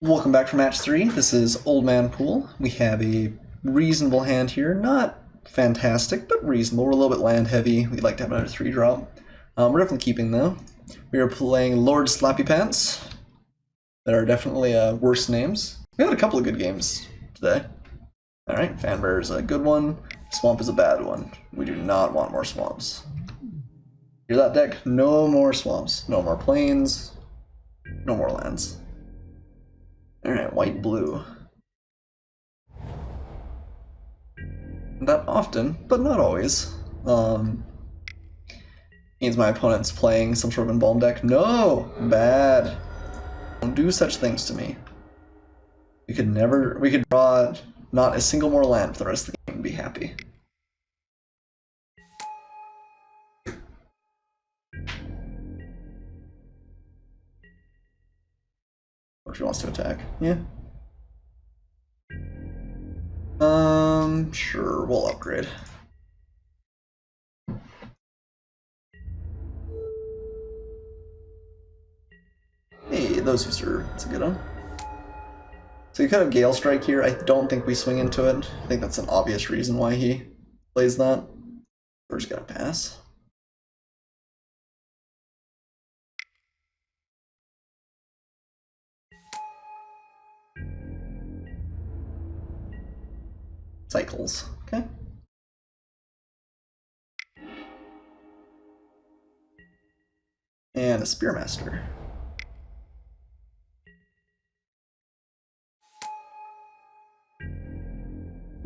Welcome back for match 3. This is Old Man Poole. We have a reasonable hand here. Not fantastic, but reasonable. We're a little bit land heavy. We'd like to have another 3-drop. We're definitely keeping though. We are playing Lord Slappy Pants. That are definitely worse names. We had a couple of good games today. Alright, Fanbear is a good one. Swamp is a bad one. We do not want more swamps. Hear that, deck? No more swamps. No more plains. No more lands. Alright, white, blue. That often, but not always. Means my opponent's playing some sort of embalm deck. No! Bad. Don't do such things to me. We could draw not a single more land for the rest of the game and be happy. Or if he wants to attack. Yeah. Sure, we'll upgrade. Hey, those who serve. That's a good one. So you could have Gale Strike here. I don't think we swing into it. I think that's an obvious reason why he plays that. We're just gonna pass. Cycles. Okay. And a Spearmaster.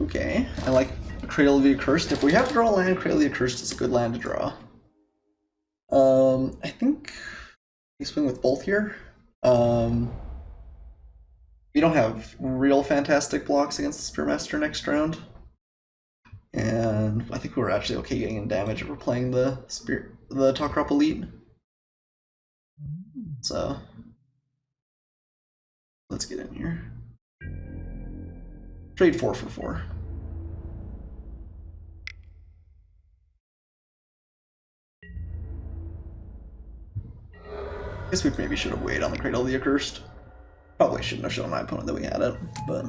Okay, I like Cradle of the Accursed. If we have to draw a land, Cradle of the Accursed is a good land to draw. I think we swing with both here. We don't have real fantastic blocks against the Spearmaster next round. And I think we're actually okay getting in damage if we're playing the Top Crop Elite. So let's get in here. Trade 4 for 4. I guess we maybe should have waited on the Cradle of the Accursed. Probably shouldn't have shown my opponent that we had it, but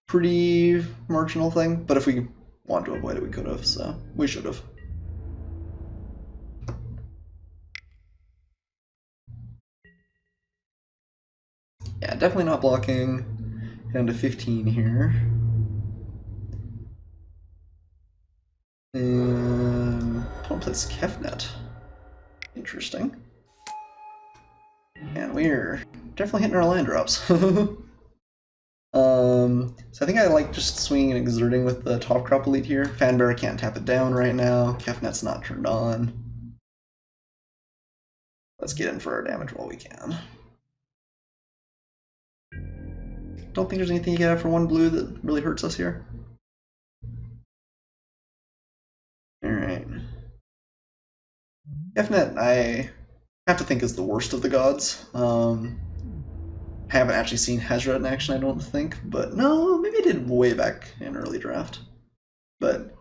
pretty marginal thing. But if we wanted to avoid it, we could have, so we should have. Yeah, definitely not blocking. Down to 15 here. And opponent plays Kefnet. Interesting. And we're definitely hitting our land drops. So I think I like just swinging and exerting with the Top Crop Elite here. Fanbear can't tap it down right now. Kefnet's not turned on. Let's get in for our damage while we can. Don't think there's anything you can have for 1 blue that really hurts us here. Alright. Kefnet, I have to think is the worst of the gods. I haven't actually seen Hezra in action, I don't think, but no, maybe I did way back in early draft. But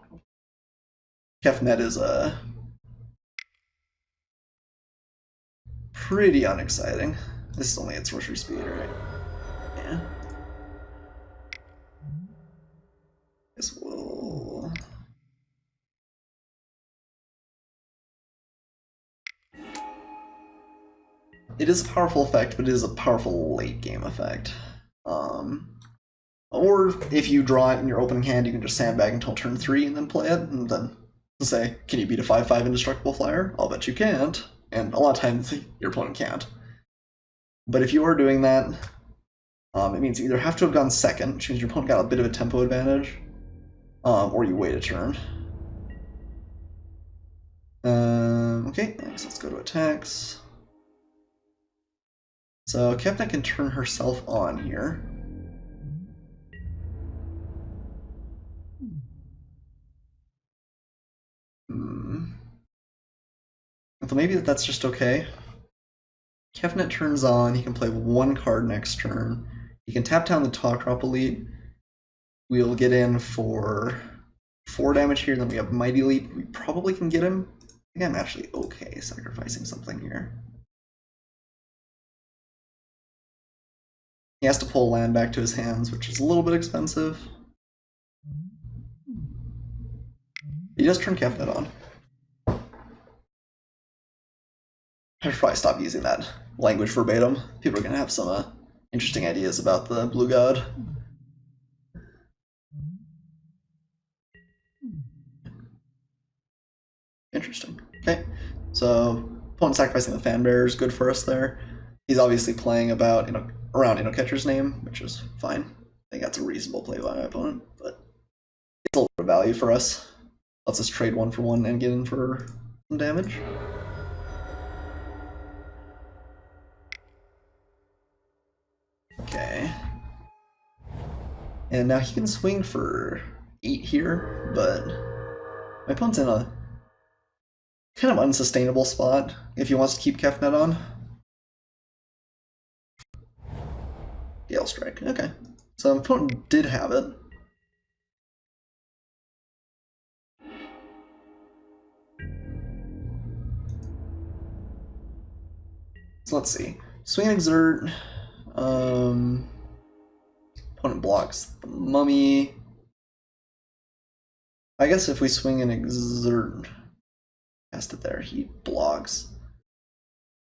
Kefnet is pretty unexciting. This is only at sorcery speed, right? Yeah. Guess we'll... It is a powerful effect, but it is a powerful late game effect. Or if you draw it in your opening hand, you can just sandbag until turn 3 and then play it, and then say, can you beat a 5/5 indestructible flyer? I'll bet you can't. And a lot of times your opponent can't. But if you are doing that, it means you either have to have gone second, which means your opponent got a bit of a tempo advantage, or you wait a turn. Okay, so let's go to attacks. So Kefnet can turn herself on here. So maybe that's just okay. Kefnet turns on, he can play 1 card next turn. He can tap down the Top Crop Elite. We'll get in for 4 damage here, then we have Mighty Leap. We probably can get him. I think I'm actually okay sacrificing something here. He has to pull land back to his hands, which is a little bit expensive. He does turn Kefnet on. I should probably stop using that language verbatim. People are going to have some interesting ideas about the Blue God. Interesting. Okay, so opponent sacrificing the fan bearer is good for us there. He's obviously playing about around Innocatcher's name, which is fine. I think that's a reasonable play by my opponent, but it's a little bit of value for us. Lets us trade 1 for 1 and get in for some damage. Okay. And now he can swing for 8 here, but my opponent's in a kind of unsustainable spot if he wants to keep Kefnet on. Gale Strike, okay. So my opponent did have it. So let's see. Swing and Exert. Opponent blocks the Mummy. I guess if we swing and Exert cast it there, he blocks.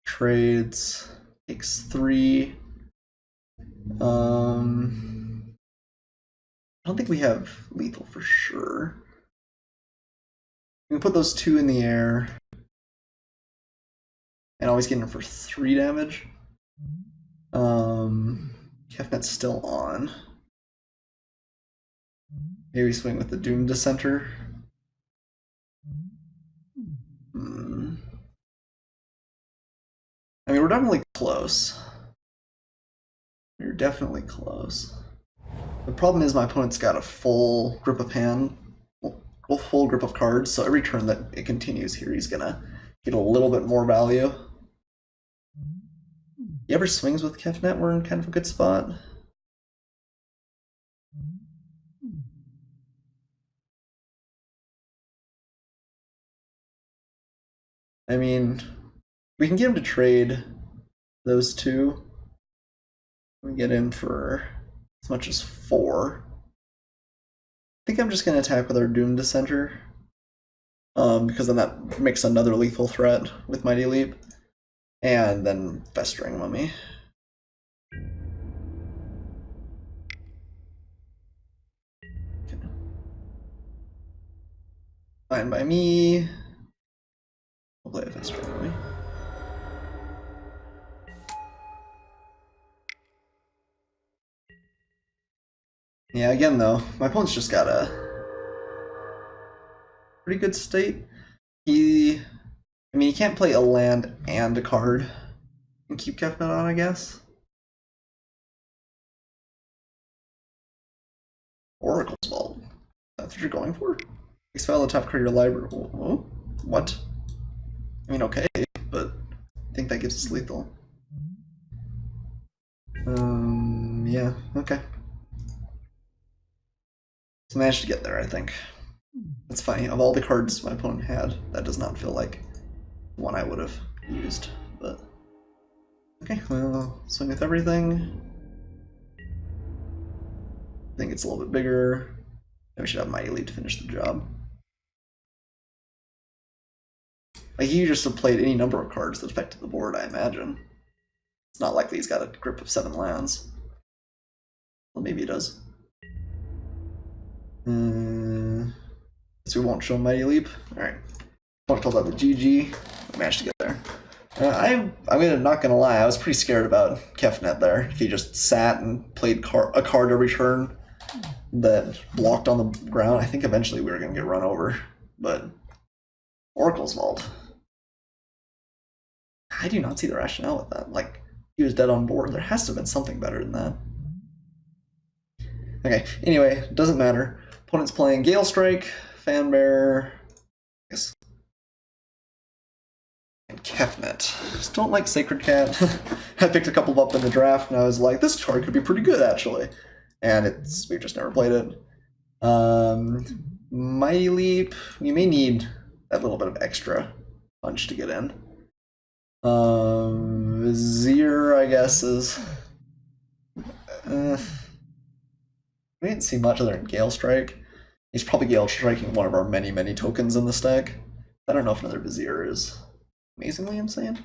Trades. Takes 3. I don't think we have lethal for sure. We can put those 2 in the air. And always get in for 3 damage. Kefnet's still on. Maybe swing with the Doom Dissenter. I mean, we're definitely close. We're definitely close. The problem is my opponent's got a full grip of hand, full grip of cards, so every turn that it continues here, he's gonna get a little bit more value. He ever swings with Kefnet, we're in kind of a good spot. I mean, we can get him to trade those 2. We get in for as much as 4. I think I'm just going to attack with our Doom Dissenter, because then that makes another lethal threat with Mighty Leap, and then Festering Mummy. Okay. Fine by me. We'll play a Festering Mummy. Yeah, again though, my opponent's just got a pretty good state. I mean, he can't play a land and a card and keep Kefnet on, I guess. Oracle's Vault. That's what you're going for? Expel the top card of your library. Oh, what? I mean, okay, but I think that gives us lethal. Yeah, okay. So managed to get there, I think. That's funny. Of all the cards my opponent had, that does not feel like one I would have used, but okay, well, swing with everything. I think it's a little bit bigger. Maybe we should have Mighty Leap to finish the job. Like, he just have played any number of cards that affected the board, I imagine. It's not likely he's got a grip of 7 lands. Well, maybe he does. So we won't show Mighty Leap. Alright. Opponent calls out the GG. I managed to get there. I'm not gonna lie, I was pretty scared about Kefnet there. If he just sat and played a card every turn that blocked on the ground, I think eventually we were gonna get run over. But Oracle's Vault. I do not see the rationale with that. Like, he was dead on board. There has to have been something better than that. Okay, anyway, doesn't matter. Opponent's playing Gale Strike, Fanbearer, yes, and Kefnet. Just don't like Sacred Cat. I picked a couple up in the draft, and I was like, this card could be pretty good, actually. And we've just never played it. Mighty Leap, you may need that little bit of extra punch to get in. Vizier, I guess, is We didn't see much other than Gale Strike. He's probably Gale Striking one of our many tokens in the stack. I don't know if another Vizier is amazingly insane.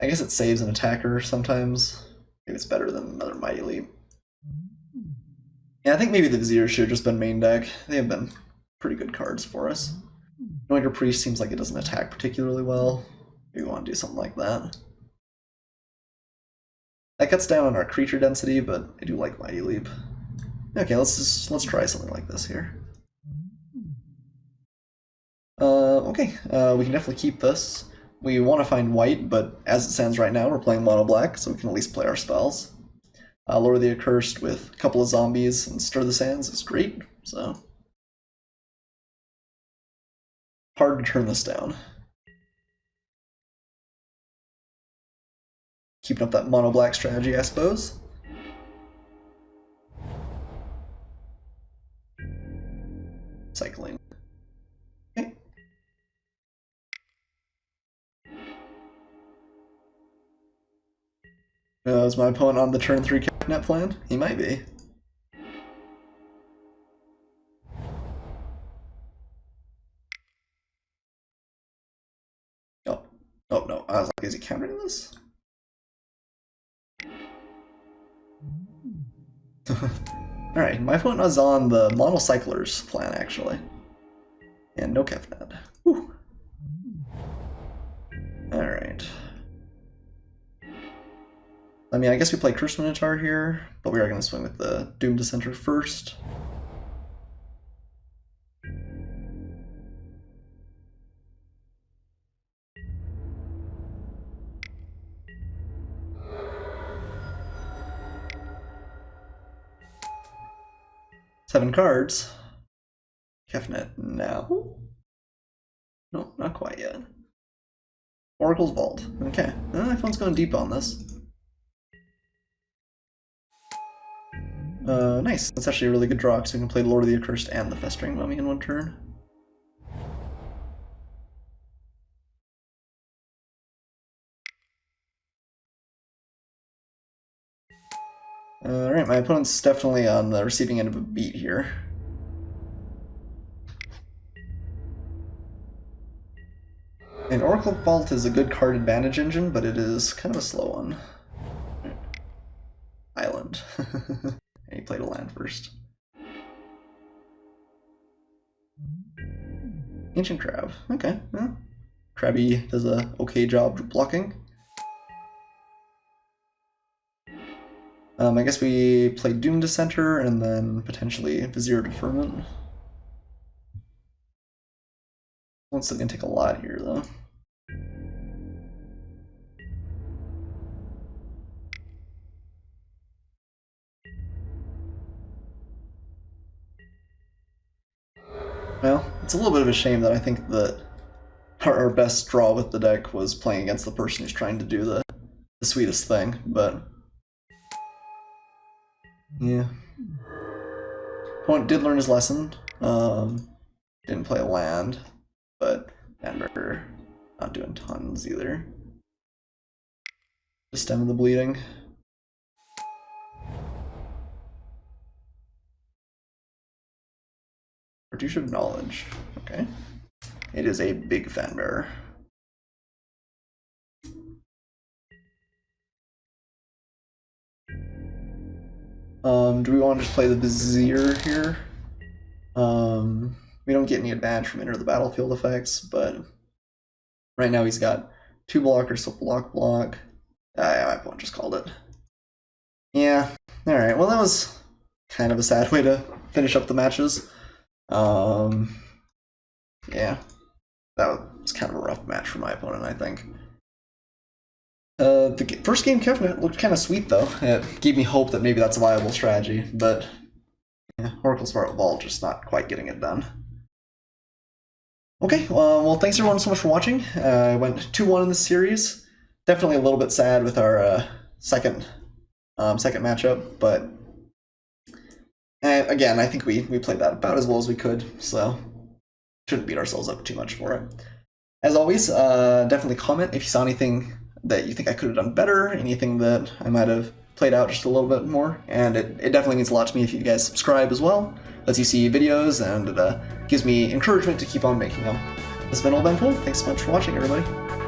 I guess it saves an attacker sometimes. Maybe it's better than another Mighty Leap. Yeah, I think maybe the Vizier should have just been main deck. They have been pretty good cards for us. Anointer Priest seems like it doesn't attack particularly well. Maybe we want to do something like that. That cuts down on our creature density, but I do like Mighty Leap. Okay, let's try something like this here. Okay, we can definitely keep this. We want to find white, but as it stands right now, we're playing mono black, so we can at least play our spells. Lure the Accursed with a couple of zombies and Stir the Sands is great, so hard to turn this down. Keeping up that mono black strategy, I suppose. Cycling. Okay. Is my opponent on the turn 3 Kefnet plan? He might be. Oh no, I was like, is he countering this? Alright, my opponent was on the Monocyclers plan, actually. And no Kefnet. Whew. Alright. I mean, I guess we play Curse Minotaur here, but we are going to swing with the Doom Dissenter first. Seven cards. Kefnet now? No, not quite yet. Oracle's Vault. Okay, my phone's going deep on this. Nice. That's actually a really good draw, because we can play Lord of the Accursed and the Festering Mummy in one turn. Alright, my opponent's definitely on the receiving end of a beat here. And Oracle Vault is a good card advantage engine, but it is kind of a slow one. Island. And he played a land first. Ancient Crab. Okay. Well, Krabby does a okay job blocking. I guess we play Doom Dissenter and then potentially Vizier Deferment. One's still gonna take a lot here, though. Well, it's a little bit of a shame that I think that our best draw with the deck was playing against the person who's trying to do the sweetest thing, but yeah. Opponent did learn his lesson. Didn't play a land, but Vanberger not doing tons either. Just stem the bleeding. Reduce of Knowledge. Okay. It is a big Vanbearer. Do we want to just play the Vizier here? We don't get any advantage from Enter the Battlefield effects, but right now he's got 2 blockers, so block. I might just called it. Yeah, alright, well that was kind of a sad way to finish up the matches. Yeah, that was kind of a rough match for my opponent, I think. The first game Kefnet looked kind of sweet, though. It gave me hope that maybe that's a viable strategy, but yeah, Oracle's Vault just not quite getting it done. Okay, well, thanks everyone so much for watching. I went 2-1 in this series. Definitely a little bit sad with our second matchup, but again, I think we played that about as well as we could, so shouldn't beat ourselves up too much for it. As always, definitely comment if you saw anything that you think I could have done better, anything that I might have played out just a little bit more, and it definitely means a lot to me if you guys subscribe as well. Lets you see videos, and it gives me encouragement to keep on making them. This has been Old Man Poole. Thanks so much for watching, everybody.